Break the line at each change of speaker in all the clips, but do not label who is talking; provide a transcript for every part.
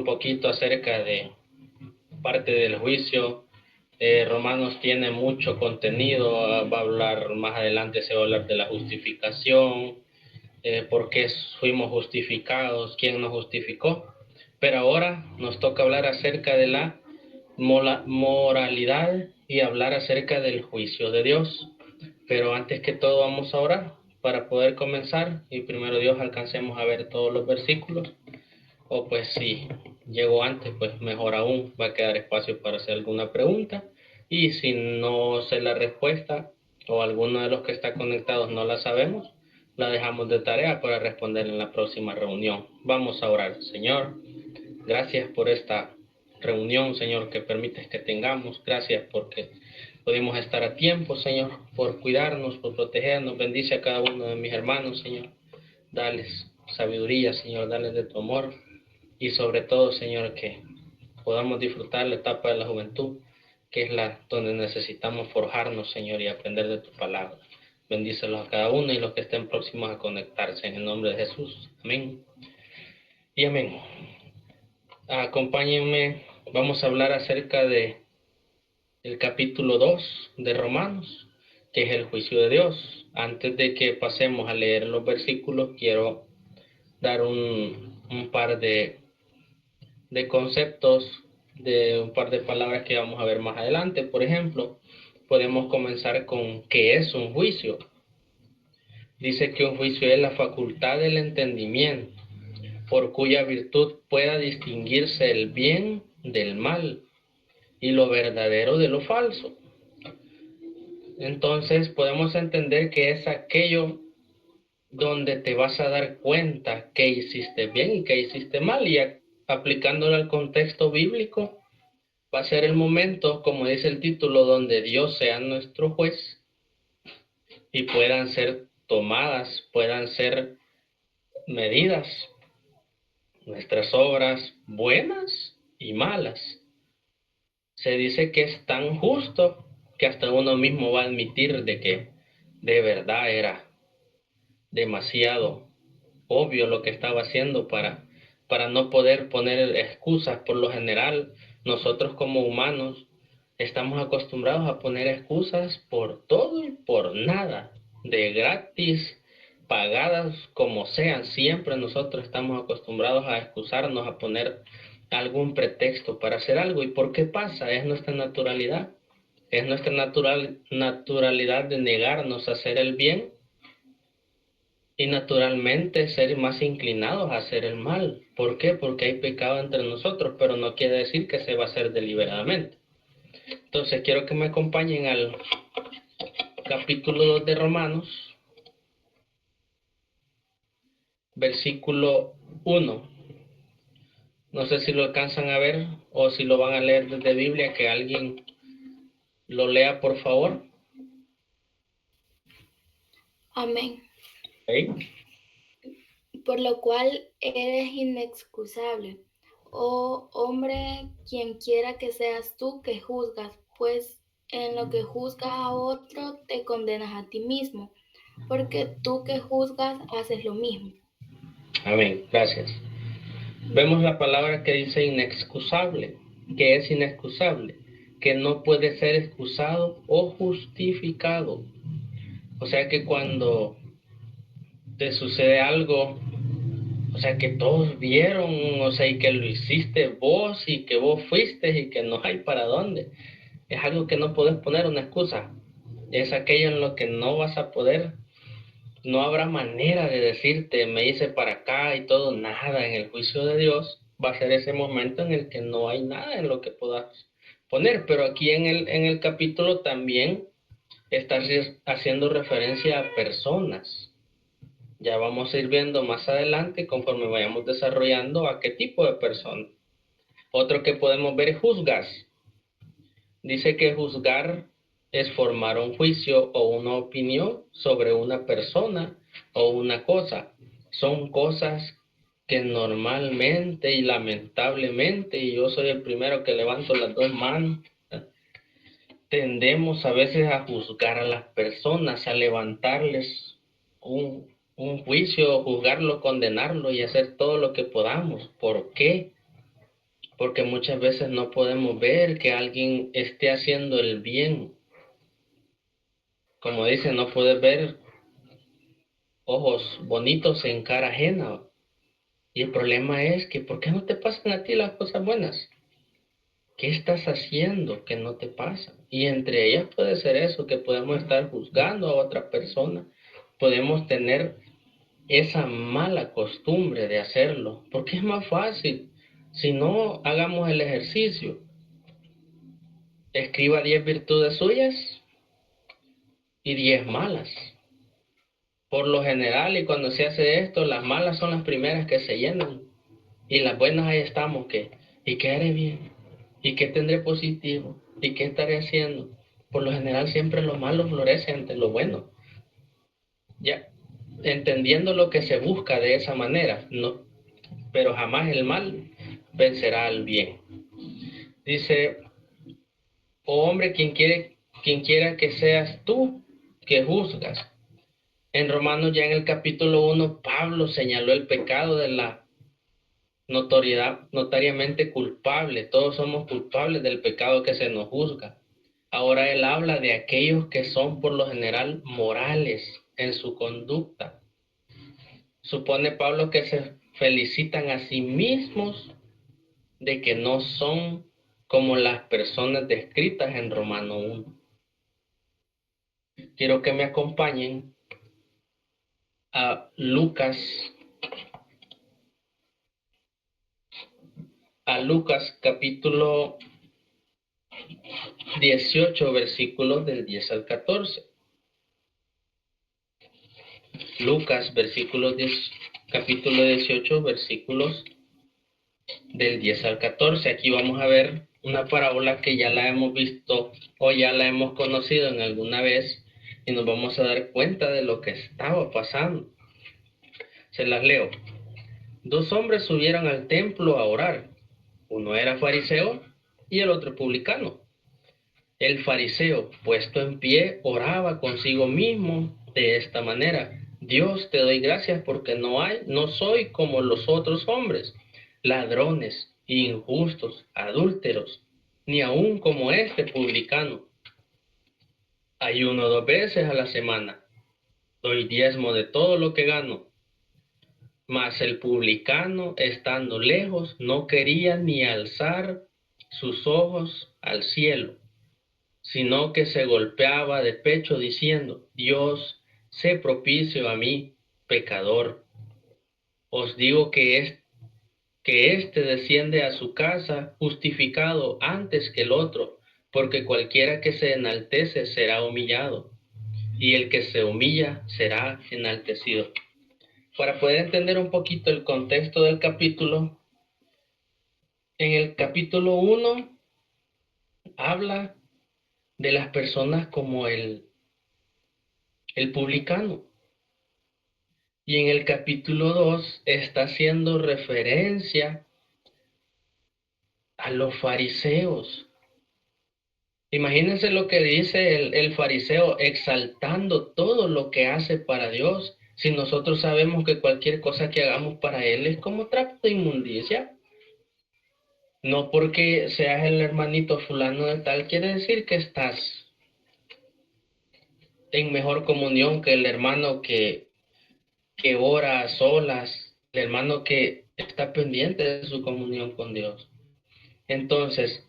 Un poquito acerca de parte del juicio. Romanos tiene mucho contenido, va a hablar más adelante, se va a hablar de la justificación, por qué fuimos justificados, quién nos justificó. Pero ahora nos toca hablar acerca de la moralidad y hablar acerca del juicio de Dios. Pero antes que todo vamos a orar para poder comenzar y primero Dios alcancemos a ver todos los versículos. O pues si llego antes, pues mejor aún, va a quedar espacio para hacer alguna pregunta. Y si no sé la respuesta o alguno de los que está conectados no la sabemos, la dejamos de tarea para responder en la próxima reunión. Vamos a orar. Señor, gracias por esta reunión, Señor, que permites que tengamos. Gracias porque pudimos estar a tiempo, Señor, por cuidarnos, por protegernos. Bendice a cada uno de mis hermanos, Señor. Dales sabiduría, Señor, dales de tu amor. Y sobre todo, Señor, que podamos disfrutar la etapa de la juventud, que es la donde necesitamos forjarnos, Señor, y aprender de tu palabra. Bendícelos a cada uno y los que estén próximos a conectarse en el nombre de Jesús. Amén. Y amén. Acompáñenme, vamos a hablar acerca de el capítulo 2 de Romanos, que es el juicio de Dios. Antes de que pasemos a leer los versículos, quiero dar un par de conceptos, de un par de palabras que vamos a ver más adelante. Por ejemplo, podemos comenzar con ¿qué es un juicio? Dice que un juicio es la facultad del entendimiento, por cuya virtud pueda distinguirse el bien del mal y lo verdadero de lo falso. Entonces podemos entender que es aquello donde te vas a dar cuenta que hiciste bien y que hiciste mal, y aplicándolo al contexto bíblico, va a ser el momento, como dice el título, donde Dios sea nuestro juez y puedan ser tomadas, puedan ser medidas nuestras obras buenas y malas. Se dice que es tan justo que hasta uno mismo va a admitir de que de verdad era demasiado obvio lo que estaba haciendo para no poder poner excusas. Por lo general, nosotros como humanos estamos acostumbrados a poner excusas por todo y por nada, de gratis, pagadas como sean. Siempre nosotros estamos acostumbrados a excusarnos, a poner algún pretexto para hacer algo. ¿Y por qué pasa? Es nuestra naturalidad. Es nuestra naturalidad de negarnos a hacer el bien y naturalmente ser más inclinados a hacer el mal. ¿Por qué? Porque hay pecado entre nosotros, pero no quiere decir que se va a hacer deliberadamente. Entonces quiero que me acompañen al capítulo 2 de Romanos, versículo 1. No sé si lo alcanzan a ver o si lo van a leer desde Biblia, que alguien lo lea por favor.
Amén.
¿Sí?
Por lo cual eres inexcusable, oh hombre, quien quiera que seas tú que juzgas, pues en lo que juzgas a otro te condenas a ti mismo, porque tú que juzgas haces lo mismo.
Amén, gracias. Vemos la palabra que dice inexcusable, que es inexcusable, que no puede ser excusado o justificado. O sea que cuando te sucede algo, o sea que todos vieron, o sea, y que lo hiciste vos y que vos fuiste y que no hay para dónde, es algo que no puedes poner una excusa. Es aquello en lo que no vas a poder, no habrá manera de decirte, me hice para acá y todo, nada. En el juicio de Dios va a ser ese momento en el que no hay nada en lo que puedas poner. Pero aquí en el capítulo también está haciendo referencia a personas. Ya vamos a ir viendo más adelante, conforme vayamos desarrollando, a qué tipo de persona. Otro que podemos ver es juzgas. Dice que juzgar es formar un juicio o una opinión sobre una persona o una cosa. Son cosas que normalmente y lamentablemente, y yo soy el primero que levanto las dos manos, tendemos a veces a juzgar a las personas, a levantarles un juicio, juzgarlo, condenarlo y hacer todo lo que podamos. ¿Por qué? porque muchas veces no podemos ver que alguien esté haciendo el bien. Como dicen, no puedes ver ojos bonitos en cara ajena. Y el problema es que, ¿por qué no te pasan a ti las cosas buenas? ¿Qué estás haciendo que no te pasa? Y entre ellas puede ser eso, que podemos estar juzgando a otra persona. Podemos tener esa mala costumbre de hacerlo, porque es más fácil. Si no, hagamos el ejercicio. Escriba 10 virtudes suyas y 10 malas. Por lo general, y cuando se hace esto, las malas son las primeras que se llenan. Y las buenas ahí estamos, ¿y qué haré bien? ¿Y qué tendré positivo? ¿Y qué estaré haciendo? Por lo general siempre lo malo florece ante lo bueno. Ya, entendiendo lo que se busca de esa manera, no, pero jamás el mal vencerá al bien. Dice, oh hombre, quien quiera que seas tú que juzgas. En Romanos ya en el capítulo 1, Pablo señaló el pecado de la notariamente culpable. Todos somos culpables del pecado que se nos juzga. Ahora él habla de aquellos que son por lo general morales en su conducta. Supone Pablo que se felicitan a sí mismos de que no son como las personas descritas en Romano 1. Quiero que me acompañen a Lucas capítulo 18, versículos del 10 al 14. Lucas, capítulo 18, versículos del 10 al 14. Aquí vamos a ver una parábola que ya la hemos visto o ya la hemos conocido en alguna vez y nos vamos a dar cuenta de lo que estaba pasando. Se las leo. 2 hombres subieron al templo a orar. Uno era fariseo y el otro publicano. El fariseo, puesto en pie, oraba consigo mismo de esta manera: Dios, te doy gracias porque no soy como los otros hombres, ladrones, injustos, adúlteros, ni aun como este publicano. Ayuno 2 veces a la semana, doy diezmo de todo lo que gano. Mas el publicano, estando lejos, no quería ni alzar sus ojos al cielo, sino que se golpeaba de pecho diciendo: Dios, sé propicio a mí, pecador. Os digo que éste desciende a su casa justificado antes que el otro, porque cualquiera que se enaltece será humillado, y el que se humilla será enaltecido. Para poder entender un poquito el contexto del capítulo, en el capítulo 1 habla de las personas como el publicano. Y en el capítulo 2 está haciendo referencia a los fariseos. Imagínense lo que dice el fariseo, exaltando todo lo que hace para Dios, si nosotros sabemos que cualquier cosa que hagamos para Él es como trapo de inmundicia. No porque seas el hermanito fulano de tal, quiere decir que estás en mejor comunión que el hermano que ora a solas, el hermano que está pendiente de su comunión con Dios. Entonces,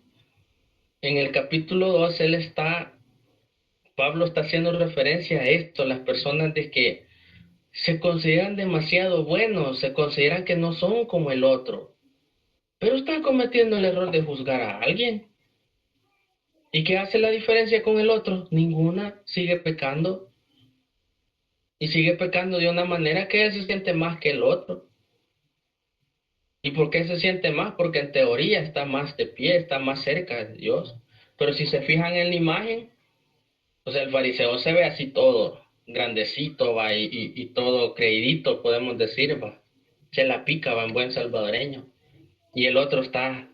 en el capítulo 2, Pablo está haciendo referencia a esto, las personas de que se consideran demasiado buenos, se consideran que no son como el otro, pero están cometiendo el error de juzgar a alguien. ¿Y qué hace la diferencia con el otro? Ninguna, sigue pecando. Y sigue pecando de una manera que él se siente más que el otro. ¿Y por qué se siente más? Porque en teoría está más de pie, está más cerca de Dios. Pero si se fijan en la imagen, o sea, el fariseo se ve así todo grandecito, va, y todo creidito, podemos decir, va. Se la pica, va, en buen salvadoreño. Y el otro está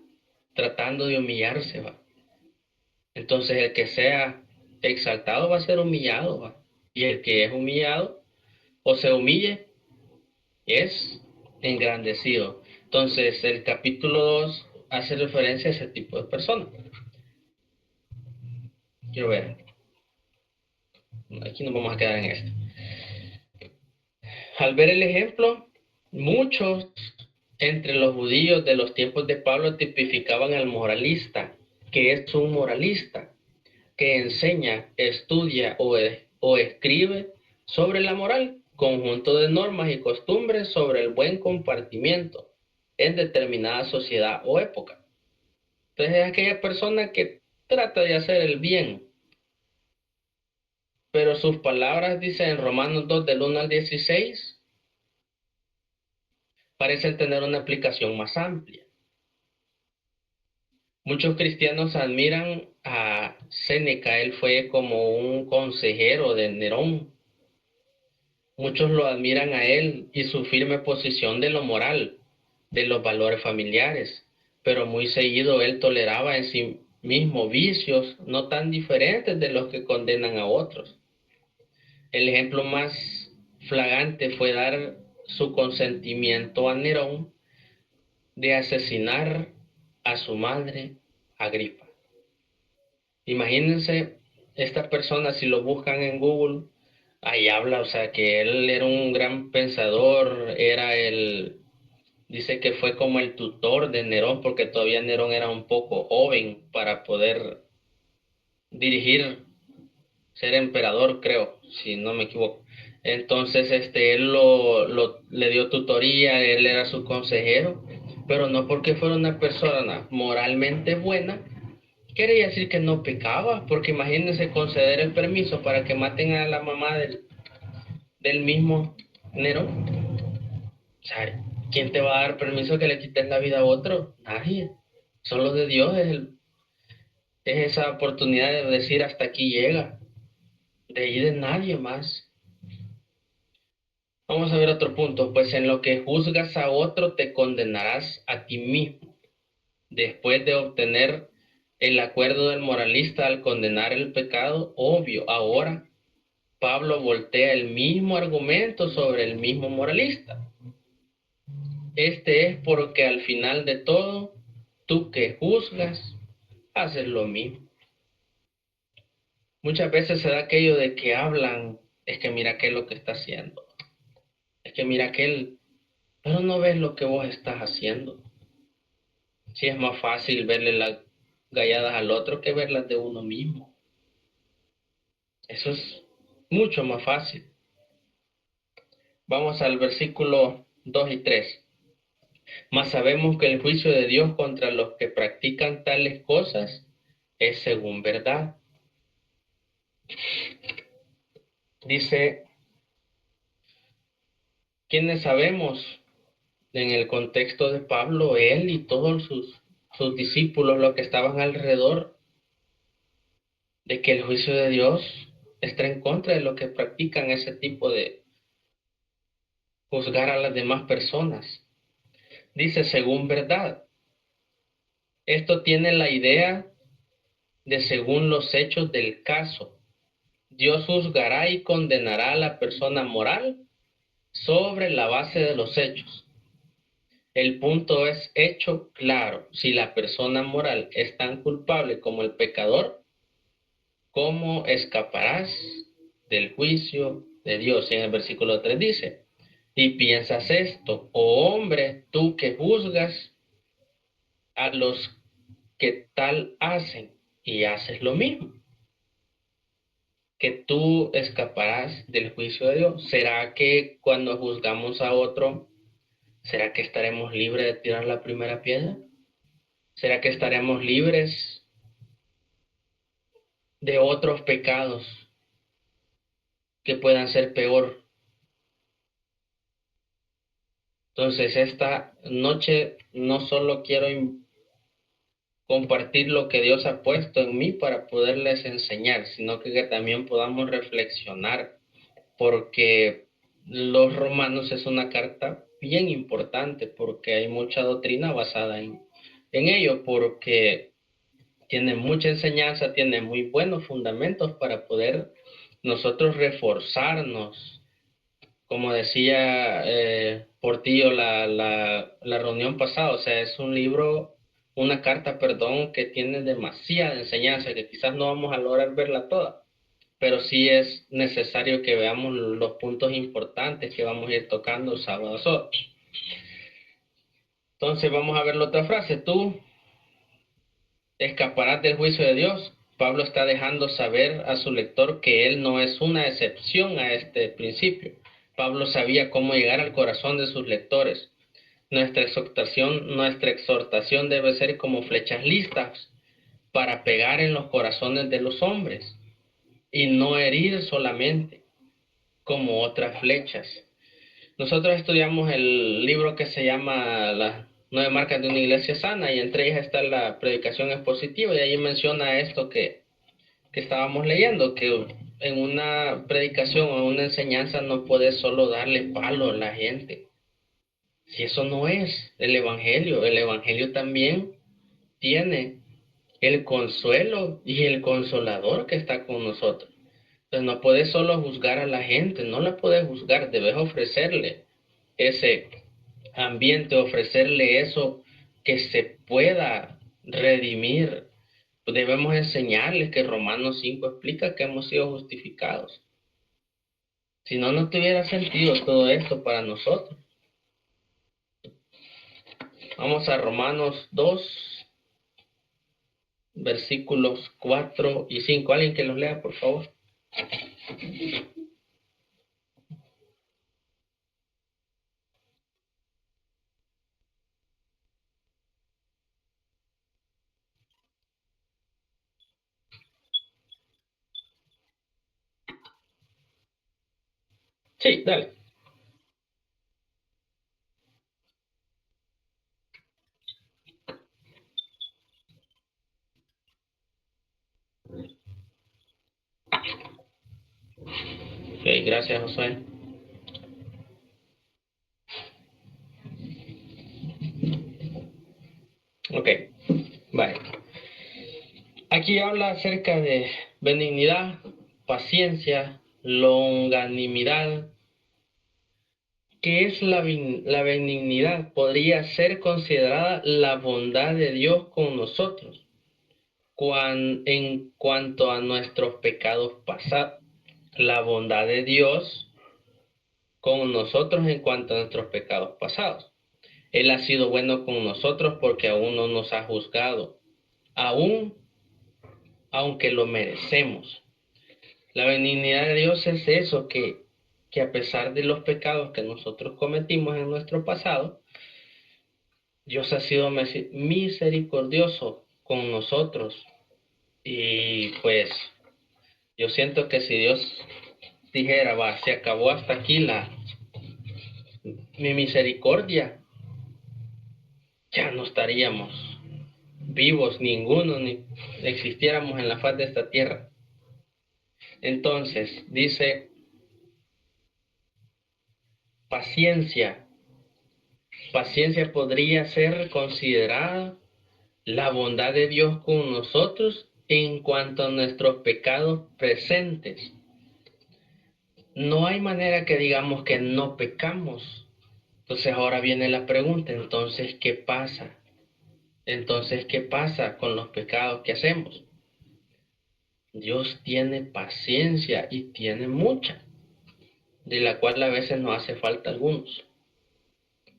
tratando de humillarse, va. Entonces el que sea exaltado va a ser humillado, va. Y el que es humillado o se humille es engrandecido. Entonces el capítulo 2 hace referencia a ese tipo de personas. Quiero ver. Aquí nos vamos a quedar en esto. Al ver el ejemplo, muchos entre los judíos de los tiempos de Pablo tipificaban al moralista, que es un moralista, que enseña, estudia o escribe sobre la moral, conjunto de normas y costumbres sobre el buen comportamiento en determinada sociedad o época. Entonces es aquella persona que trata de hacer el bien, pero sus palabras, dice en Romanos 2, del 1 al 16, parecen tener una aplicación más amplia. Muchos cristianos admiran a Séneca, él fue como un consejero de Nerón. Muchos lo admiran a él y su firme posición de lo moral, de los valores familiares, pero muy seguido él toleraba en sí mismo vicios no tan diferentes de los que condenan a otros. El ejemplo más flagrante fue dar su consentimiento a Nerón de asesinar a su madre, Agripa. Imagínense, esta persona, si lo buscan en Google, ahí habla, o sea, que él era un gran pensador, dice que fue como el tutor de Nerón, porque todavía Nerón era un poco joven para poder dirigir, ser emperador, creo, si no me equivoco. Entonces, él le dio tutoría, él era su consejero, pero no porque fuera una persona moralmente buena, quiere decir que no pecaba, porque imagínense conceder el permiso para que maten a la mamá del mismo Nerón. O sea, ¿quién te va a dar permiso que le quites la vida a otro? Nadie. Solo de Dios es esa oportunidad de decir hasta aquí llega. De ahí de nadie más. Vamos a ver otro punto. Pues en lo que juzgas a otro te condenarás a ti mismo. Después de obtener el acuerdo del moralista al condenar el pecado, obvio, ahora Pablo voltea el mismo argumento sobre el mismo moralista. Este es porque al final de todo, tú que juzgas, haces lo mismo. Muchas veces se da aquello de que hablan, es que mira qué es lo que está haciendo, es que mira aquel, pero no ves lo que vos estás haciendo. Si es más fácil verle las galladas al otro que verlas de uno mismo. Eso es mucho más fácil. Vamos al versículo 2 y 3. Mas sabemos que el juicio de Dios contra los que practican tales cosas es según verdad. Dice, ¿quiénes sabemos? En el contexto de Pablo, él y todos sus discípulos, los que estaban alrededor, de que el juicio de Dios está en contra de los que practican ese tipo de juzgar a las demás personas. Dice, según verdad. Esto tiene la idea de según los hechos del caso. Dios juzgará y condenará a la persona moral sobre la base de los hechos. El punto es hecho claro. Si la persona moral es tan culpable como el pecador, ¿cómo escaparás del juicio de Dios? Y en el versículo 3 dice, y piensas esto, oh hombre, tú que juzgas a los que tal hacen y haces lo mismo, que tú escaparás del juicio de Dios. ¿Será que cuando juzgamos a otro, será que estaremos libres de tirar la primera piedra? ¿Será que estaremos libres de otros pecados que puedan ser peor? Entonces, esta noche no solo quiero compartir lo que Dios ha puesto en mí para poderles enseñar, sino que también podamos reflexionar, porque los Romanos es una carta bien importante, porque hay mucha doctrina basada en ello, porque tiene mucha enseñanza, tiene muy buenos fundamentos para poder nosotros reforzarnos. Como decía Portillo la reunión pasada, o sea, es un libro una carta, perdón, que tiene demasiada enseñanza, que quizás no vamos a lograr verla toda, pero sí es necesario que veamos los puntos importantes que vamos a ir tocando sábado a sábado. Entonces vamos a ver la otra frase. Tú escaparás del juicio de Dios. Pablo está dejando saber a su lector que él no es una excepción a este principio. Pablo sabía cómo llegar al corazón de sus lectores. Nuestra exhortación debe ser como flechas listas para pegar en los corazones de los hombres y no herir solamente como otras flechas. Nosotros estudiamos el libro que se llama Las 9 marcas de una iglesia sana, y entre ellas está la predicación expositiva, y ahí menciona esto que estábamos leyendo, que en una predicación o una enseñanza no puedes solo darle palo a la gente. Si eso no es el Evangelio también tiene el consuelo y el consolador que está con nosotros. Entonces no puedes solo juzgar a la gente, no la puedes juzgar, debes ofrecerle ese ambiente, ofrecerle eso que se pueda redimir. Debemos enseñarles que Romanos 5 explica que hemos sido justificados. Si no, no tuviera sentido todo esto para nosotros. Vamos a Romanos 2, versículos 4 y 5. ¿Alguien que los lea, por favor? Sí, dale. Ok, gracias, Josué. Ok, vale. Aquí habla acerca de benignidad, paciencia, longanimidad. ¿Qué es la benignidad? Podría ser considerada la bondad de Dios con nosotros en cuanto a nuestros pecados pasados. La bondad de Dios con nosotros en cuanto a nuestros pecados pasados. Él ha sido bueno con nosotros porque aún no nos ha juzgado, aún aunque lo merecemos. La benignidad de Dios es eso, que a pesar de los pecados que nosotros cometimos en nuestro pasado, Dios ha sido misericordioso con nosotros. Y pues yo siento que si Dios dijera, va, se acabó hasta aquí mi misericordia, ya no estaríamos vivos ninguno, ni existiéramos en la faz de esta tierra. Entonces, dice, paciencia. Paciencia podría ser considerada la bondad de Dios con nosotros en cuanto a nuestros pecados presentes. No hay manera que digamos que no pecamos. Entonces ahora viene la pregunta, entonces, ¿qué pasa? Entonces, ¿qué pasa con los pecados que hacemos? Dios tiene paciencia y tiene mucha, de la cual a veces nos hace falta algunos.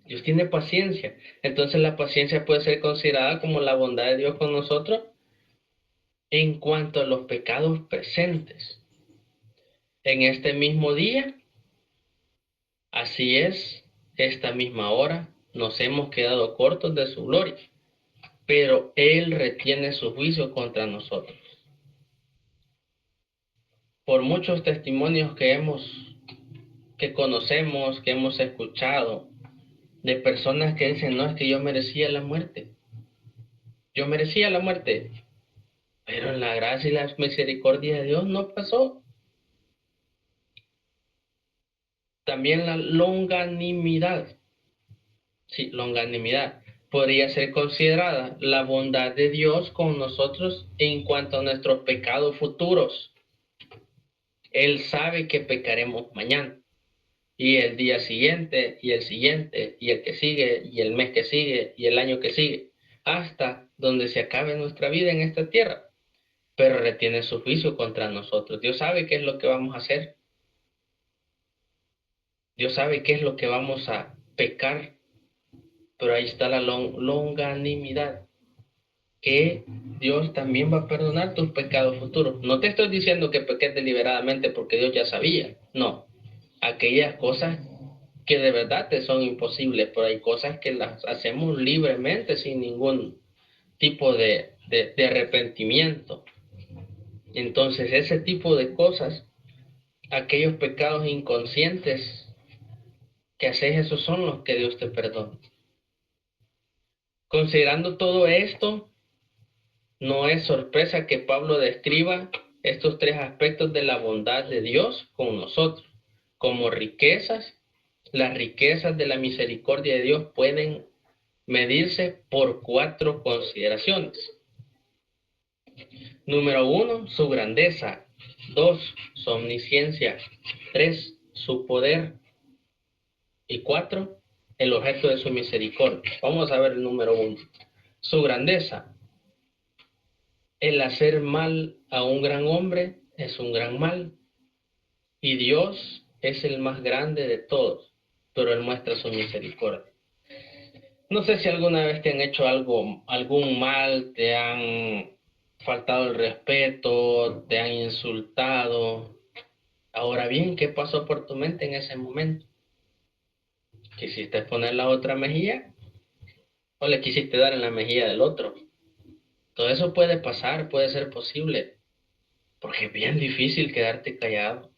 Dios tiene paciencia. Entonces la paciencia puede ser considerada como la bondad de Dios con nosotros en cuanto a los pecados presentes. En este mismo día, así es, esta misma hora, nos hemos quedado cortos de su gloria, pero Él retiene su juicio contra nosotros. Por muchos testimonios que conocemos, que hemos escuchado, de personas que dicen, no, es que yo merecía la muerte. Yo merecía la muerte, pero en la gracia y la misericordia de Dios no pasó. También la longanimidad. Sí, longanimidad. Podría ser considerada la bondad de Dios con nosotros en cuanto a nuestros pecados futuros. Él sabe que pecaremos mañana, y el día siguiente, y el siguiente, y el que sigue, y el mes que sigue, y el año que sigue, hasta donde se acabe nuestra vida en esta tierra, pero retiene su juicio contra nosotros. Dios sabe qué es lo que vamos a hacer. Dios sabe qué es lo que vamos a pecar, pero ahí está la longanimidad, que Dios también va a perdonar tus pecados futuros. No te estoy diciendo que peques deliberadamente porque Dios ya sabía, no. Aquellas cosas que de verdad te son imposibles, pero hay cosas que las hacemos libremente sin ningún tipo de arrepentimiento. Entonces ese tipo de cosas, aquellos pecados inconscientes que haces, esos son los que Dios te perdona. Considerando todo esto, no es sorpresa que Pablo describa estos tres aspectos de la bondad de Dios con nosotros. Como riquezas, las riquezas de la misericordia de Dios pueden medirse por 4 consideraciones. Número 1, su grandeza. 2, su omnisciencia. 3, su poder. Y 4, el objeto de su misericordia. Vamos a ver el número 1. Su grandeza. El hacer mal a un gran hombre es un gran mal. Y Dios es el más grande de todos, pero Él muestra su misericordia. No sé si alguna vez te han hecho algún mal, te han faltado el respeto, te han insultado. Ahora bien, ¿qué pasó por tu mente en ese momento? ¿Quisiste poner la otra mejilla o le quisiste dar en la mejilla del otro? Todo eso puede pasar, puede ser posible, porque es bien difícil quedarte callado.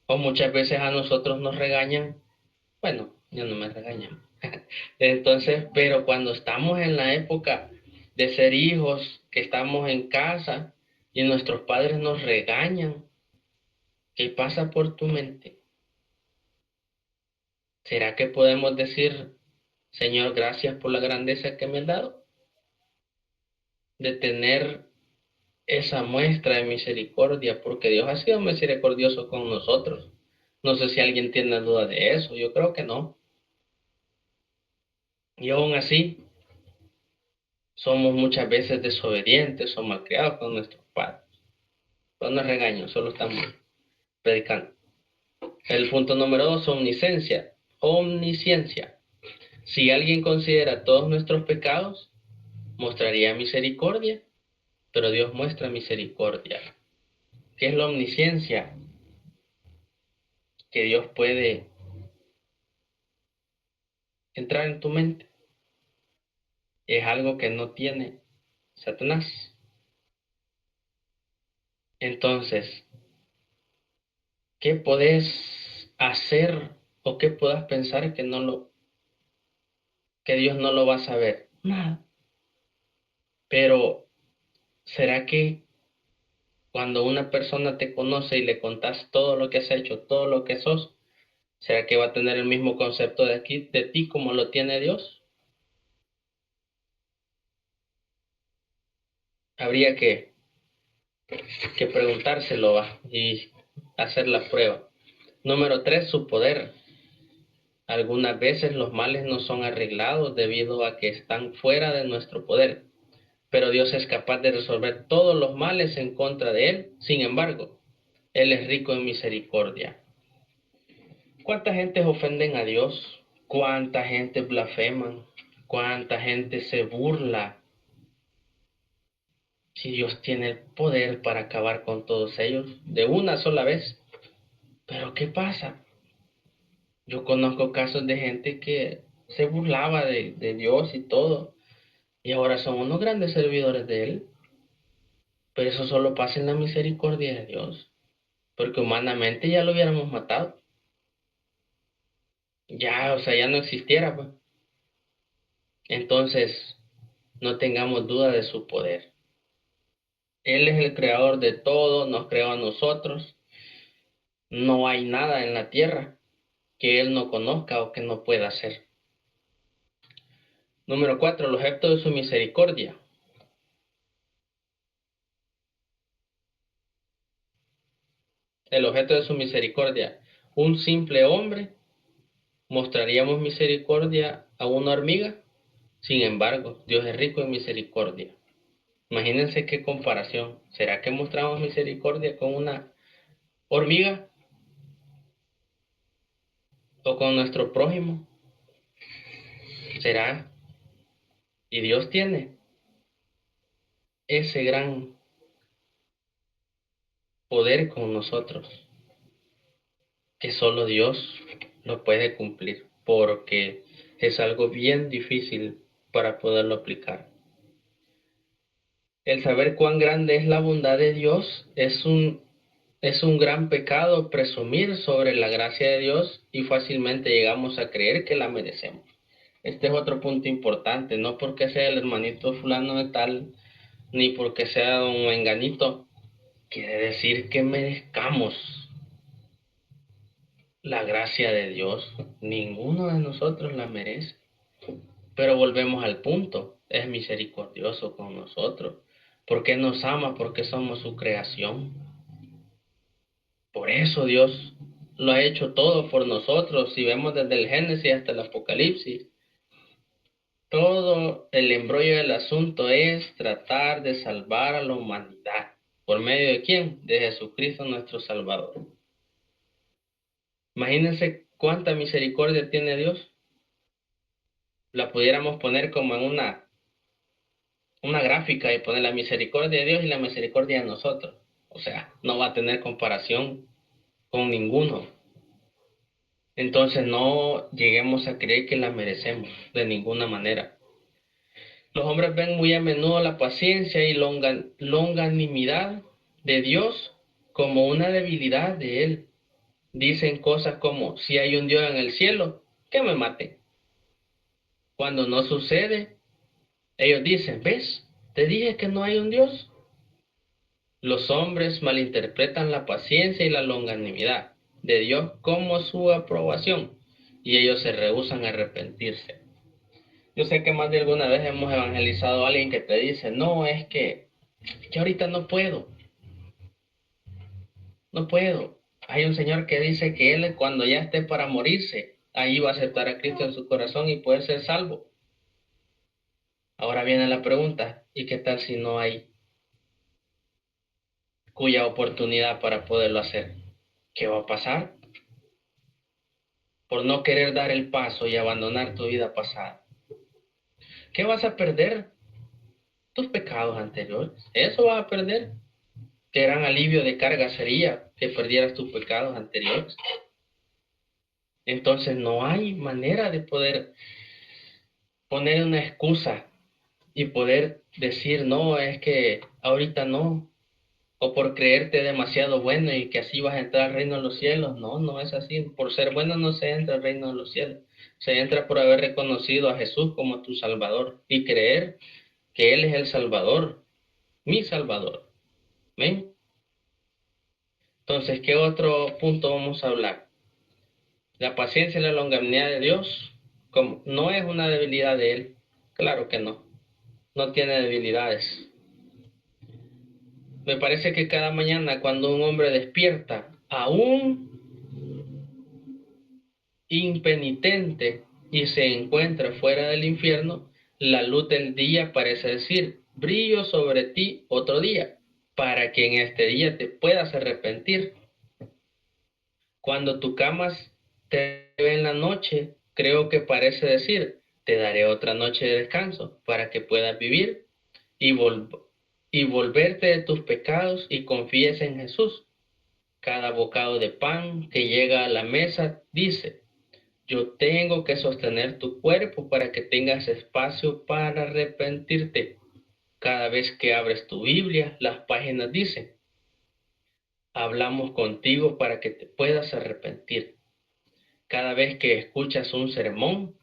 O muchas veces a nosotros nos regañan. Bueno, ya no me regañan. Entonces, pero cuando estamos en la época de ser hijos, que estamos en casa y nuestros padres nos regañan, ¿qué pasa por tu mente? ¿Será que podemos decir, Señor, gracias por la grandeza que me has dado? De tener esa muestra de misericordia, porque Dios ha sido misericordioso con nosotros. No sé si alguien tiene duda de eso, yo creo que no. Y aún así, somos muchas veces desobedientes o malcriados con nuestros padres. No nos regaño, solo estamos predicando. El punto número 2, omnisciencia. Omnisciencia. Si alguien considera todos nuestros pecados, mostraría misericordia, pero Dios muestra misericordia. ¿Qué es la omnisciencia? Que Dios puede entrar en tu mente. Es algo que no tiene Satanás. Entonces, ¿qué podés hacer o qué puedas pensar que Dios no lo va a saber? Nada. Pero, ¿será que cuando una persona te conoce y le contás todo lo que has hecho, todo lo que sos, será que va a tener el mismo concepto de ti como lo tiene Dios? Habría que preguntárselo y hacer la prueba. Número 3, su poder. Algunas veces los males no son arreglados debido a que están fuera de nuestro poder, pero Dios es capaz de resolver todos los males en contra de Él. Sin embargo, Él es rico en misericordia. ¿Cuánta gente ofenden a Dios? ¿Cuánta gente blasfema? ¿Cuánta gente se burla? Si Dios tiene el poder para acabar con todos ellos de una sola vez. Pero ¿qué pasa? Yo conozco casos de gente que se burlaba de Dios y todo, y ahora son unos grandes servidores de Él. Pero eso solo pasa en la misericordia de Dios, porque humanamente ya lo hubiéramos matado. Ya, o sea, ya no existiera, pues. Entonces, no tengamos duda de su poder. Él es el creador de todo, nos creó a nosotros. No hay nada en la tierra que Él no conozca o que no pueda hacer. Número 4, el objeto de su misericordia. El objeto de su misericordia. Un simple hombre, ¿mostraríamos misericordia a una hormiga? Sin embargo, Dios es rico en misericordia. Imagínense qué comparación. ¿Será que mostramos misericordia con una hormiga o con nuestro prójimo? ¿Será? Y Dios tiene ese gran poder con nosotros, que solo Dios lo puede cumplir, porque es algo bien difícil para poderlo aplicar. El saber cuán grande es la bondad de Dios es un gran pecado presumir sobre la gracia de Dios y fácilmente llegamos a creer que la merecemos. Este es otro punto importante, no porque sea el hermanito fulano de tal, ni porque sea un menganito, quiere decir que merezcamos la gracia de Dios. Ninguno de nosotros la merece. Pero volvemos al punto, es misericordioso con nosotros, porque nos ama, porque somos su creación. Por eso Dios lo ha hecho todo por nosotros. Si vemos desde el Génesis hasta el Apocalipsis, todo el embrollo del asunto es tratar de salvar a la humanidad. ¿Por medio de quién? De Jesucristo nuestro Salvador. Imagínense cuánta misericordia tiene Dios. La pudiéramos poner como en una gráfica y poner la misericordia de Dios y la misericordia de nosotros. O sea, no va a tener comparación con ninguno. Entonces no lleguemos a creer que la merecemos de ninguna manera. Los hombres ven muy a menudo la paciencia y longanimidad de Dios como una debilidad de Él. Dicen cosas como, si hay un Dios en el cielo, que me mate. Cuando no sucede, ellos dicen, ¿ves? Te dije que no hay un Dios. Los hombres malinterpretan la paciencia y la longanimidad de Dios como su aprobación y ellos se rehúsan a arrepentirse. Yo sé que más de alguna vez hemos evangelizado a alguien que te dice, no, es que ahorita no puedo. Hay un señor que dice que él cuando ya esté para morirse, ahí va a aceptar a Cristo en su corazón y poder ser salvo. Ahora viene la pregunta, ¿y qué tal si no hay cuya oportunidad para poderlo hacer? ¿Qué va a pasar? Por no querer dar el paso y abandonar tu vida pasada. ¿Qué vas a perder? Tus pecados anteriores. Eso vas a perder. Qué gran alivio de carga sería que perdieras tus pecados anteriores. Entonces no hay manera de poder poner una excusa y poder decir, no, es que ahorita no, o por creerte demasiado bueno y que así vas a entrar al reino de los cielos. No, no es así. Por ser bueno no se entra al reino de los cielos. Se entra por haber reconocido a Jesús como tu Salvador y creer que Él es el Salvador, mi Salvador. ¿Ven? Entonces, ¿qué otro punto vamos a hablar? La paciencia y la longanimidad de Dios, como no es una debilidad de Él. Claro que no. No tiene debilidades. Me parece que cada mañana cuando un hombre despierta, aún impenitente, y se encuentra fuera del infierno, la luz del día parece decir, brillo sobre ti otro día, para que en este día te puedas arrepentir. Cuando tu cama te ve en la noche, creo que parece decir, te daré otra noche de descanso para que puedas vivir y, y volverte de tus pecados y confíes en Jesús. Cada bocado de pan que llega a la mesa dice, yo tengo que sostener tu cuerpo para que tengas espacio para arrepentirte. Cada vez que abres tu Biblia, las páginas dicen, hablamos contigo para que te puedas arrepentir. Cada vez que escuchas un sermón,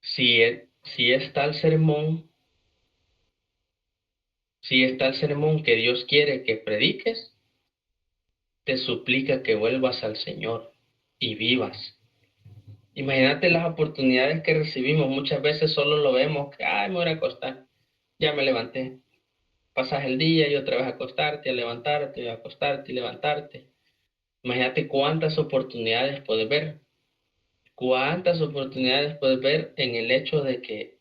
si es tal sermón, si es tal sermón que Dios quiere que prediques, te suplica que vuelvas al Señor y vivas. Imagínate las oportunidades que recibimos. Muchas veces solo lo vemos que, ay, me voy a acostar, ya me levanté. Pasas el día y otra vez a acostarte, a levantarte, a acostarte y levantarte. Imagínate cuántas oportunidades puedes ver. Cuántas oportunidades puedes ver en el hecho de que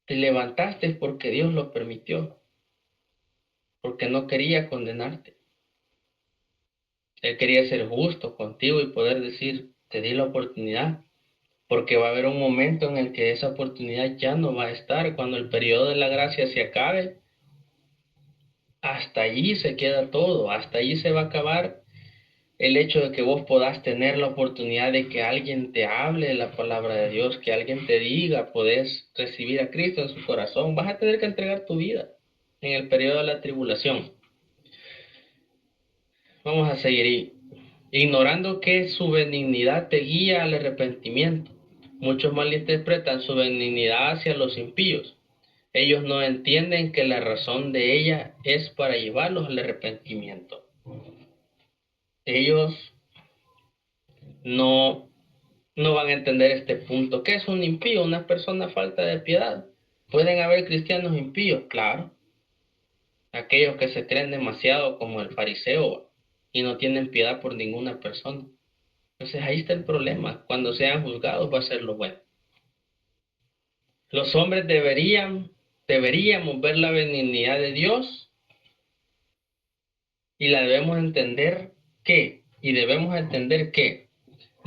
Te levantaste porque Dios lo permitió, porque no quería condenarte. Él quería ser justo contigo y poder decir, te di la oportunidad, porque va a haber un momento en el que esa oportunidad ya no va a estar. Cuando el periodo de la gracia se acabe, hasta allí se queda todo, hasta allí se va a acabar el hecho de que vos podás tener la oportunidad de que alguien te hable de la palabra de Dios, que alguien te diga, podés recibir a Cristo en su corazón. Vas a tener que entregar tu vida en el periodo de la tribulación. Vamos a seguir ignorando que su benignidad te guía al arrepentimiento. Muchos malinterpretan su benignidad hacia los impíos. Ellos no entienden que la razón de ella es para llevarlos al arrepentimiento. Ellos no, no van a entender este punto. ¿Qué es un impío? Una persona falta de piedad. ¿Pueden haber cristianos impíos? Claro. Aquellos que se creen demasiado como el fariseo y no tienen piedad por ninguna persona. Entonces ahí está el problema. Cuando sean juzgados va a ser lo bueno. Los hombres deberíamos ver la benignidad de Dios y debemos entender que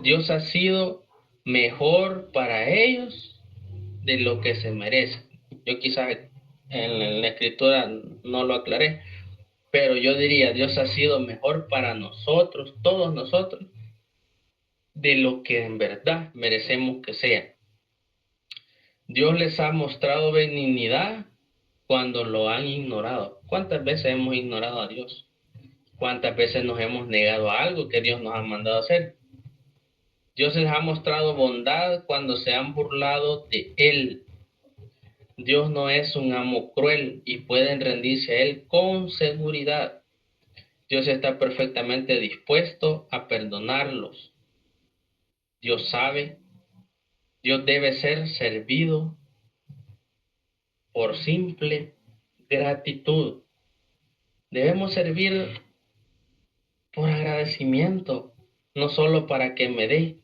Dios ha sido mejor para ellos de lo que se merecen. Yo quizás en la escritura no lo aclaré, pero yo diría, Dios ha sido mejor para nosotros, todos nosotros, de lo que en verdad merecemos que sea. Dios les ha mostrado benignidad cuando lo han ignorado. ¿Cuántas veces hemos ignorado a Dios? ¿Cuántas veces nos hemos negado a algo que Dios nos ha mandado a hacer? Dios les ha mostrado bondad cuando se han burlado de Él. Dios no es un amo cruel y pueden rendirse a Él con seguridad. Dios está perfectamente dispuesto a perdonarlos. Dios sabe, Dios debe ser servido por simple gratitud. Debemos servir por agradecimiento, no solo para que me dé,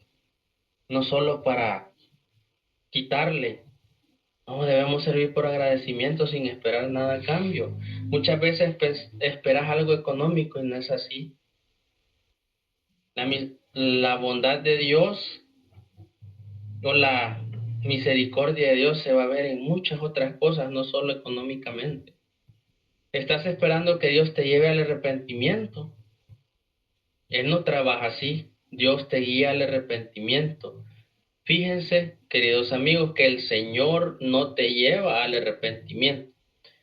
no solo para quitarle. No, debemos servir por agradecimiento sin esperar nada a cambio. Muchas veces esperas algo económico y no es así. La bondad de Dios o la misericordia de Dios se va a ver en muchas otras cosas, no solo económicamente. Estás esperando que Dios te lleve al arrepentimiento. Él no trabaja así. Dios te guía al arrepentimiento. Fíjense, queridos amigos, que el Señor no te lleva al arrepentimiento.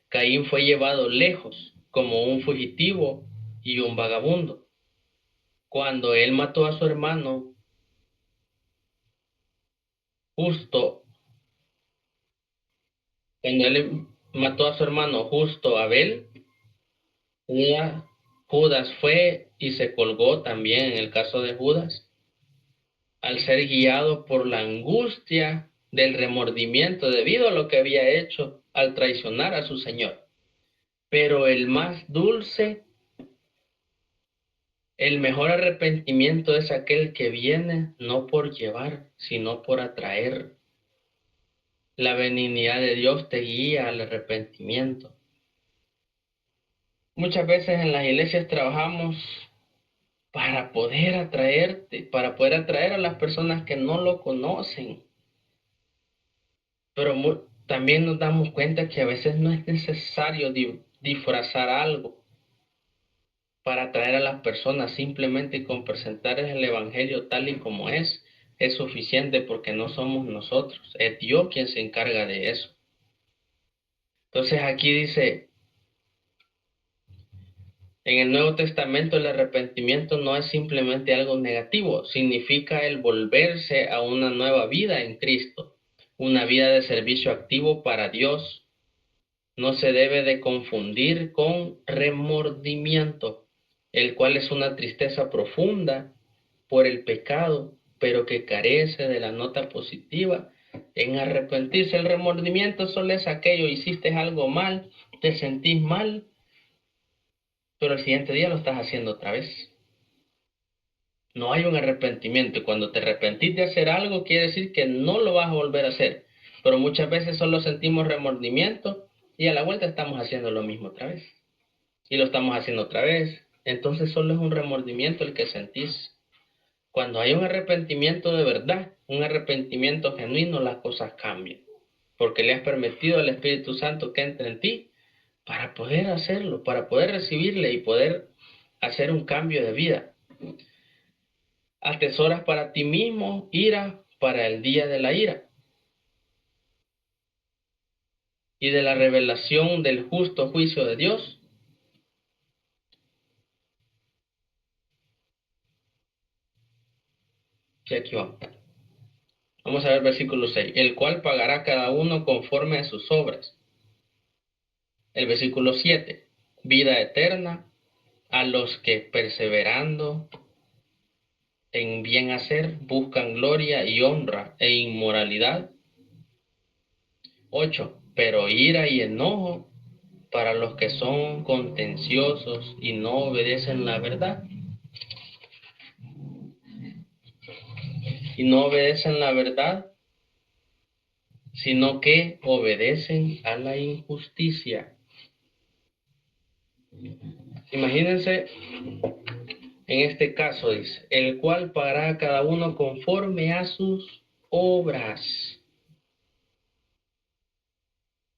Caín fue llevado lejos como un fugitivo y un vagabundo. Cuando él mató a su hermano, justo, cuando él mató a su hermano justo Abel, Judas fue y se colgó también en el caso de Judas, al ser guiado por la angustia del remordimiento debido a lo que había hecho al traicionar a su Señor. Pero el más dulce, el mejor arrepentimiento es aquel que viene no por llevar, sino por atraer. La benignidad de Dios te guía al arrepentimiento. Muchas veces en las iglesias trabajamos para poder atraer a las personas que no lo conocen. Pero también nos damos cuenta que a veces no es necesario disfrazar algo para atraer a las personas. Simplemente con presentarles el evangelio tal y como es suficiente, porque no somos nosotros, es Dios quien se encarga de eso. Entonces aquí dice, en el Nuevo Testamento el arrepentimiento no es simplemente algo negativo, significa el volverse a una nueva vida en Cristo, una vida de servicio activo para Dios. No se debe de confundir con remordimiento, el cual es una tristeza profunda por el pecado, pero que carece de la nota positiva en arrepentirse. El remordimiento solo es aquello: hiciste algo mal, te sentís mal, pero el siguiente día lo estás haciendo otra vez. No hay un arrepentimiento, y cuando te arrepentís de hacer algo, quiere decir que no lo vas a volver a hacer. Pero muchas veces solo sentimos remordimiento y a la vuelta estamos haciendo lo mismo otra vez. Y lo estamos haciendo otra vez. Entonces solo es un remordimiento el que sentís. Cuando hay un arrepentimiento de verdad, un arrepentimiento genuino, las cosas cambian. Porque le has permitido al Espíritu Santo que entre en ti para poder hacerlo, para poder recibirle y poder hacer un cambio de vida. Atesoras para ti mismo ira para el día de la ira y de la revelación del justo juicio de Dios. Y aquí vamos. Vamos a ver versículo 6. El cual pagará cada uno conforme a sus obras. El versículo 7. Vida eterna a los que perseverando en bien hacer buscan gloria y honra e inmoralidad. 8. Pero ira y enojo para los que son contenciosos y no obedecen la verdad. Y no obedecen la verdad, sino que obedecen a la injusticia. Imagínense, en este caso dice, el cual pagará a cada uno conforme a sus obras.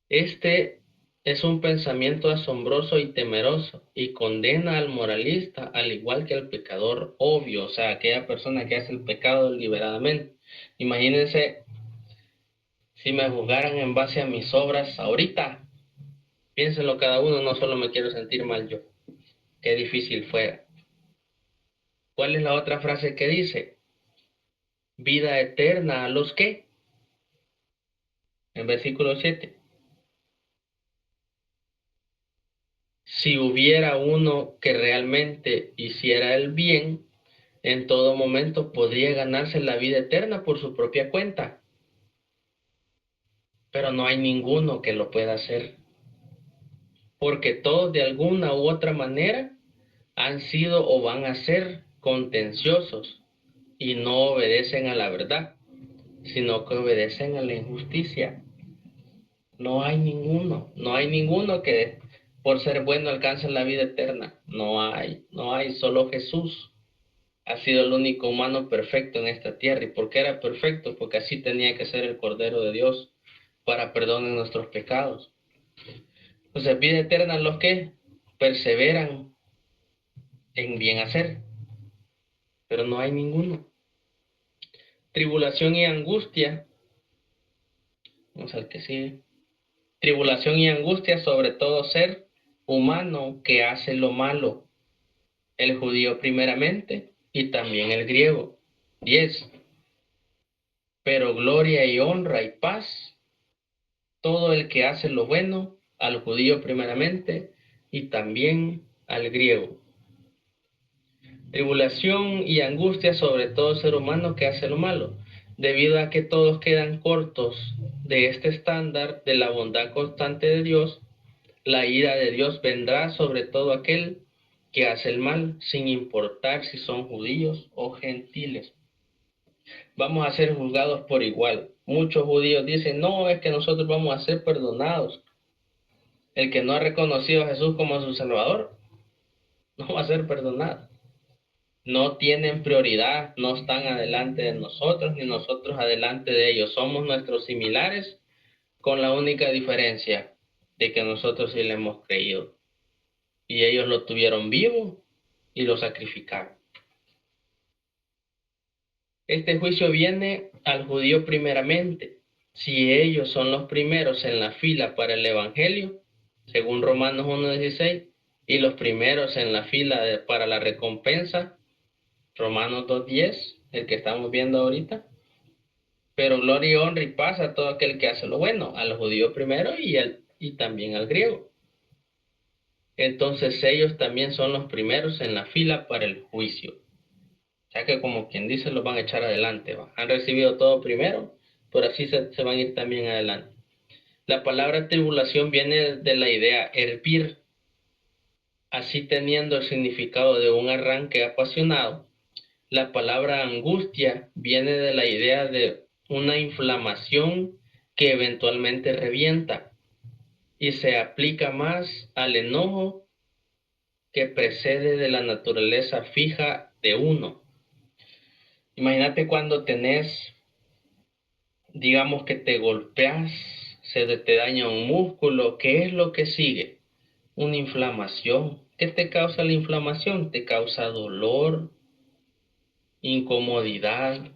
Este es un pensamiento asombroso y temeroso y condena al moralista al igual que al pecador obvio, o sea, aquella persona que hace el pecado deliberadamente. Imagínense si me juzgaran en base a mis obras ahorita. Piénsenlo cada uno, no solo me quiero sentir mal yo. Qué difícil fuera. ¿Cuál es la otra frase que dice? Vida eterna a los que. En versículo 7. Si hubiera uno que realmente hiciera el bien, en todo momento podría ganarse la vida eterna por su propia cuenta. Pero no hay ninguno que lo pueda hacer. Porque todos de alguna u otra manera han sido o van a ser contenciosos y no obedecen a la verdad, sino que obedecen a la injusticia. No hay ninguno que por ser bueno alcance la vida eterna. No hay, solo Jesús ha sido el único humano perfecto en esta tierra. ¿Y por qué era perfecto? Porque así tenía que ser el Cordero de Dios para perdón de nuestros pecados. Entonces, vida eterna los que perseveran en bien hacer, pero no hay ninguno. Tribulación y angustia, vamos al que sigue. Tribulación y angustia sobre todo ser humano que hace lo malo, el judío primeramente y también el griego. 10. Pero gloria y honra y paz, todo el que hace lo bueno, al judío primeramente y también al griego. Tribulación y angustia sobre todo ser humano que hace lo malo, debido a que todos quedan cortos de este estándar de la bondad constante de Dios. La ira de Dios vendrá sobre todo aquel que hace el mal, sin importar si son judíos o gentiles. Vamos a ser juzgados por igual. Muchos judíos dicen, no, es que nosotros vamos a ser perdonados. El que no ha reconocido a Jesús como su Salvador, no va a ser perdonado. No tienen prioridad, no están adelante de nosotros, ni nosotros adelante de ellos. Somos nuestros similares, con la única diferencia de que nosotros sí le hemos creído. Y ellos lo tuvieron vivo y lo sacrificaron. Este juicio viene al judío primeramente. Si ellos son los primeros en la fila para el Evangelio, según Romanos 1:16, y los primeros en la fila para la recompensa, Romanos 2:10, el que estamos viendo ahorita. Pero gloria y honra y paz a todo aquel que hace lo bueno, al judío primero y también al griego. Entonces ellos también son los primeros en la fila para el juicio. O sea que como quien dice los van a echar adelante. ¿Va? Han recibido todo primero, pero así se van a ir también adelante. La palabra tribulación viene de la idea hervir, así teniendo el significado de un arranque apasionado. La palabra angustia viene de la idea de una inflamación que eventualmente revienta y se aplica más al enojo que precede de la naturaleza fija de uno. Imagínate cuando tenés, digamos que te golpeas, se te daña un músculo, ¿qué es lo que sigue? Una inflamación. ¿Qué te causa la inflamación? Te causa dolor, incomodidad.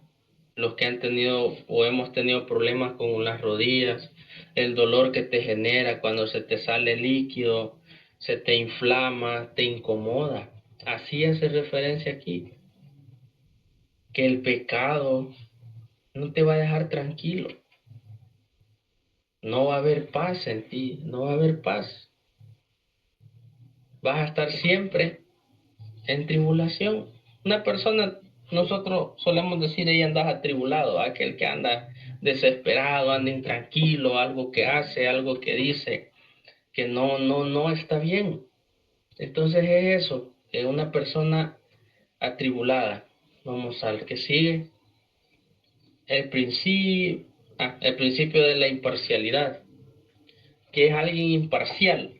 Los que han tenido o hemos tenido problemas con las rodillas, el dolor que te genera cuando se te sale líquido, se te inflama, te incomoda. Así hace referencia aquí, que el pecado no te va a dejar tranquilo. No va a haber paz en ti, no va a haber paz. Vas a estar siempre en tribulación. Una persona, nosotros solemos decir, ella anda atribulado, aquel que anda desesperado, anda intranquilo, algo que hace, algo que dice, que no está bien. Entonces es eso, es una persona atribulada. Vamos al que sigue. El principio de la imparcialidad, que es alguien imparcial,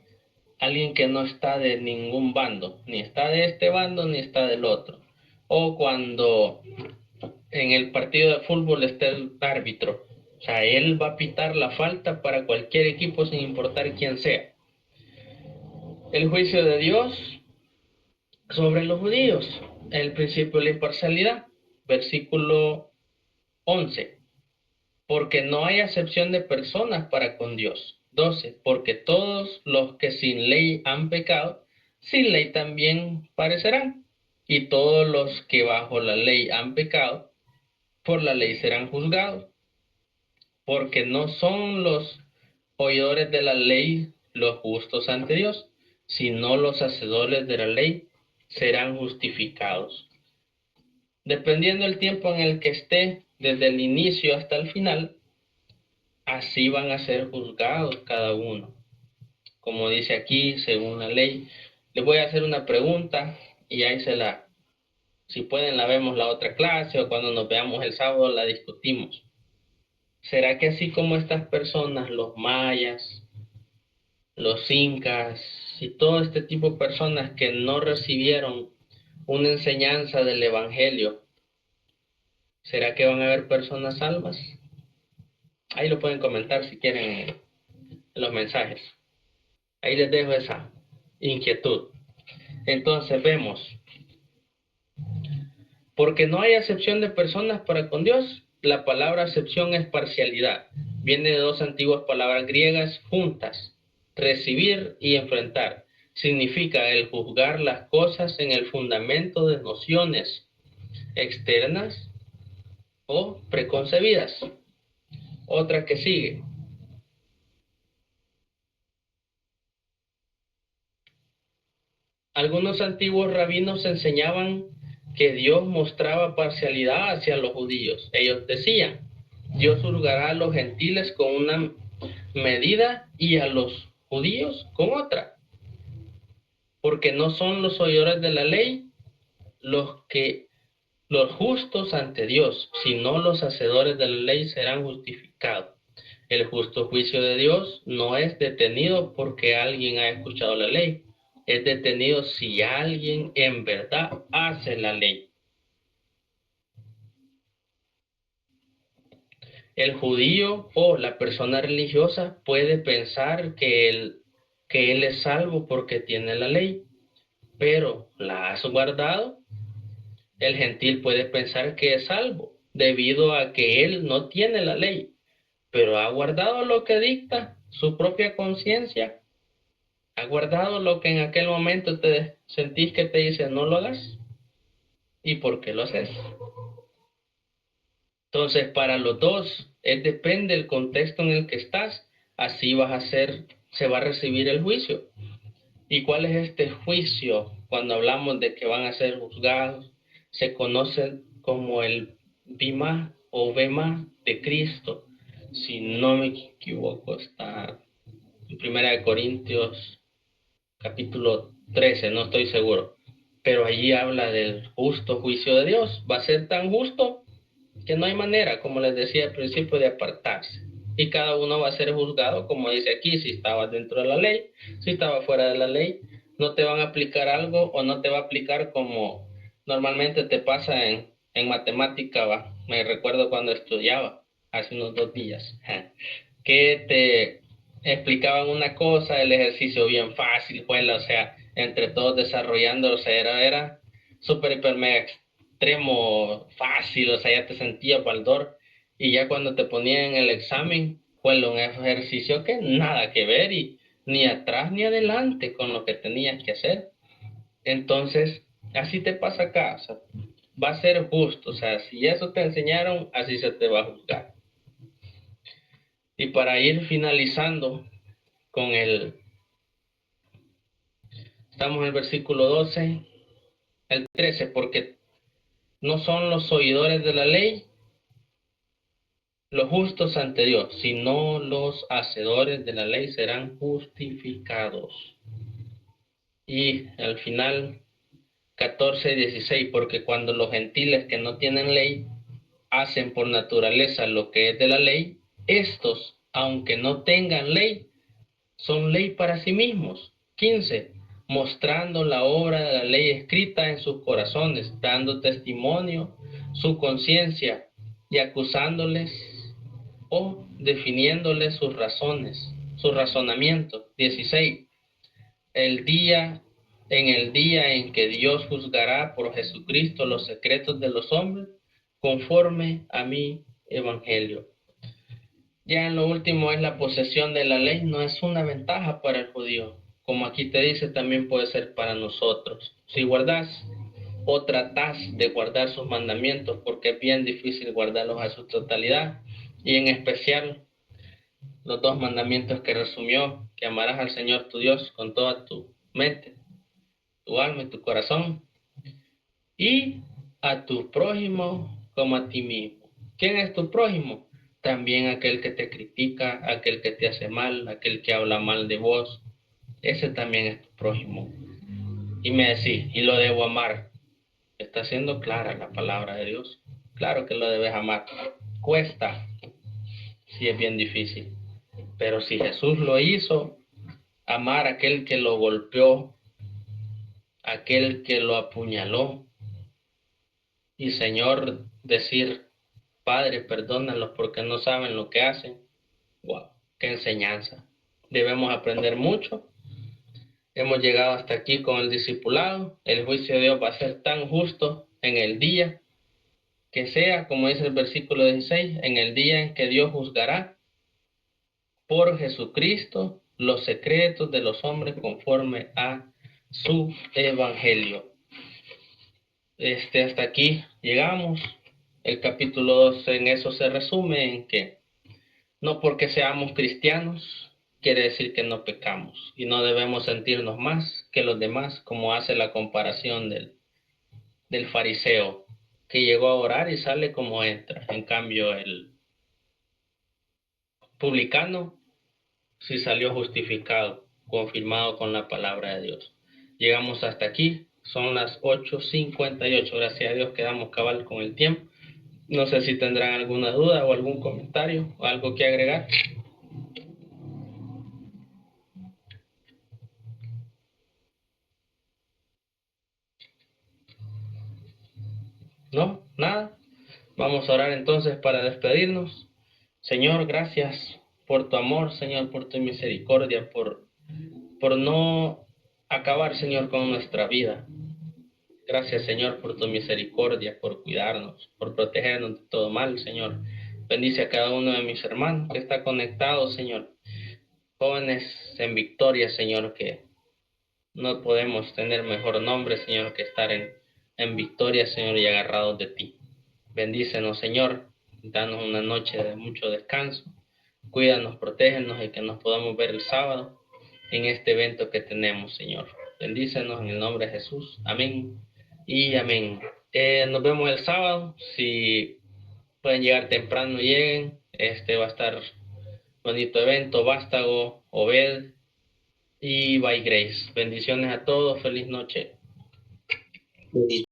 alguien que no está de ningún bando, ni está de este bando ni está del otro. O cuando en el partido de fútbol está el árbitro, o sea, él va a pitar la falta para cualquier equipo sin importar quién sea. El juicio de Dios sobre los judíos, el principio de la imparcialidad, versículo 11. Porque no hay acepción de personas para con Dios. 12. Porque todos los que sin ley han pecado, sin ley también parecerán. Y todos los que bajo la ley han pecado, por la ley serán juzgados. Porque no son los oidores de la ley los justos ante Dios, sino los hacedores de la ley serán justificados. Dependiendo del tiempo en el que esté, desde el inicio hasta el final, así van a ser juzgados cada uno. Como dice aquí, según la ley. Les voy a hacer una pregunta y ahí si pueden, la vemos la otra clase o cuando nos veamos el sábado la discutimos. ¿Será que así como estas personas, los mayas, los incas y todo este tipo de personas que no recibieron una enseñanza del evangelio, será que van a haber personas salvas? Ahí lo pueden comentar si quieren en los mensajes. Ahí les dejo esa inquietud. Entonces vemos, porque no hay acepción de personas para con Dios. La palabra acepción es parcialidad. Viene de dos antiguas palabras griegas juntas, recibir y enfrentar. Significa el juzgar las cosas en el fundamento de nociones externas o preconcebidas. Otra que sigue. Algunos antiguos rabinos enseñaban que Dios mostraba parcialidad hacia los judíos. Ellos decían, Dios juzgará a los gentiles con una medida y a los judíos con otra, porque no son los oidores de la ley los justos ante Dios, sino los hacedores de la ley serán justificados. El justo juicio de Dios no es detenido porque alguien ha escuchado la ley, es detenido si alguien en verdad hace la ley. El judío o la persona religiosa puede pensar que él es salvo porque tiene la ley, pero ¿la has guardado? El gentil puede pensar que es salvo debido a que él no tiene la ley, pero ha guardado lo que dicta su propia conciencia. ¿Ha guardado lo que en aquel momento te sentís que te dice no lo hagas? ¿Y por qué lo haces? Entonces, para los dos, depende del contexto en el que estás, así se va a recibir el juicio. ¿Y cuál es este juicio? Cuando hablamos de que van a ser juzgados, se conoce como el bima o bema de Cristo. Si no me equivoco, está en 1 Corintios capítulo 13, no estoy seguro. Pero allí habla del justo juicio de Dios. Va a ser tan justo que no hay manera, como les decía al principio, de apartarse. Y cada uno va a ser juzgado, como dice aquí, si estabas dentro de la ley, si estabas fuera de la ley. No te van a aplicar algo o no te va a aplicar como normalmente te pasa en matemática, va. Me recuerdo cuando estudiaba, hace unos 2 días, que te explicaban una cosa, el ejercicio bien fácil, pues, o sea, entre todos desarrollando, o sea, era súper, hiper, mega extremo, fácil, o sea, ya te sentías baldor, y ya cuando te ponían en el examen, fue un ejercicio que nada que ver, y ni atrás ni adelante con lo que tenías que hacer. Entonces, así te pasa acá, o sea, va a ser justo, o sea, si eso te enseñaron, así se te va a juzgar. Y para ir finalizando con estamos en el versículo 12, el 13, porque no son los oidores de la ley los justos ante Dios, sino los hacedores de la ley serán justificados. Y al final, 14 y 16, porque cuando los gentiles que no tienen ley hacen por naturaleza lo que es de la ley, estos, aunque no tengan ley, son ley para sí mismos. 15. Mostrando la obra de la ley escrita en sus corazones, dando testimonio su conciencia y acusándoles o definiéndoles sus razones, su razonamiento. 16. El día, en el día en que Dios juzgará por Jesucristo los secretos de los hombres, conforme a mi evangelio. Ya en lo último es la posesión de la ley, no es una ventaja para el judío. Como aquí te dice, también puede ser para nosotros. Si guardas o tratas de guardar sus mandamientos, porque es bien difícil guardarlos a su totalidad, y en especial los 2 mandamientos que resumió, que amarás al Señor tu Dios con toda tu mente, tu alma y tu corazón, y a tu prójimo como a ti mismo. ¿Quién es tu prójimo? También aquel que te critica, aquel que te hace mal, aquel que habla mal de vos. Ese también es tu prójimo. Y me decís, y lo debo amar. Está siendo clara la palabra de Dios. Claro que lo debes amar. Cuesta, sí es bien difícil. Pero si Jesús lo hizo, amar a aquel que lo golpeó, aquel que lo apuñaló, y Señor decir, Padre, perdónalos porque no saben lo que hacen. Wow, qué enseñanza. Debemos aprender mucho. Hemos llegado hasta aquí con el discipulado. El juicio de Dios va a ser tan justo en el día que sea, como dice el versículo 16, en el día en que Dios juzgará por Jesucristo los secretos de los hombres conforme a su evangelio. Hasta aquí llegamos. El capítulo 2 en eso se resume en que no porque seamos cristianos quiere decir que no pecamos y no debemos sentirnos más que los demás, como hace la comparación del fariseo que llegó a orar y sale como entra. En cambio, el publicano sí salió justificado, confirmado con la palabra de Dios. Llegamos hasta aquí, son las 8:58. Gracias a Dios quedamos cabal con el tiempo. No sé si tendrán alguna duda o algún comentario o algo que agregar. ¿No? ¿Nada? Vamos a orar entonces para despedirnos. Señor, gracias por tu amor, Señor, por tu misericordia, por no acabar, Señor, con nuestra vida. Gracias, Señor, por tu misericordia, por cuidarnos, por protegernos de todo mal, Señor. Bendice a cada uno de mis hermanos que está conectado, Señor. Jóvenes en victoria, Señor, que no podemos tener mejor nombre, Señor, que estar en victoria, Señor, y agarrados de ti. Bendícenos, Señor. Danos una noche de mucho descanso. Cuídanos, protégenos y que nos podamos ver el sábado en este evento que tenemos, Señor. Bendícenos en el nombre de Jesús. Amén y amén. Nos vemos el sábado. Si pueden llegar temprano, lleguen. Va a estar bonito evento. Vástago, Obed y by Grace. Bendiciones a todos. Feliz noche.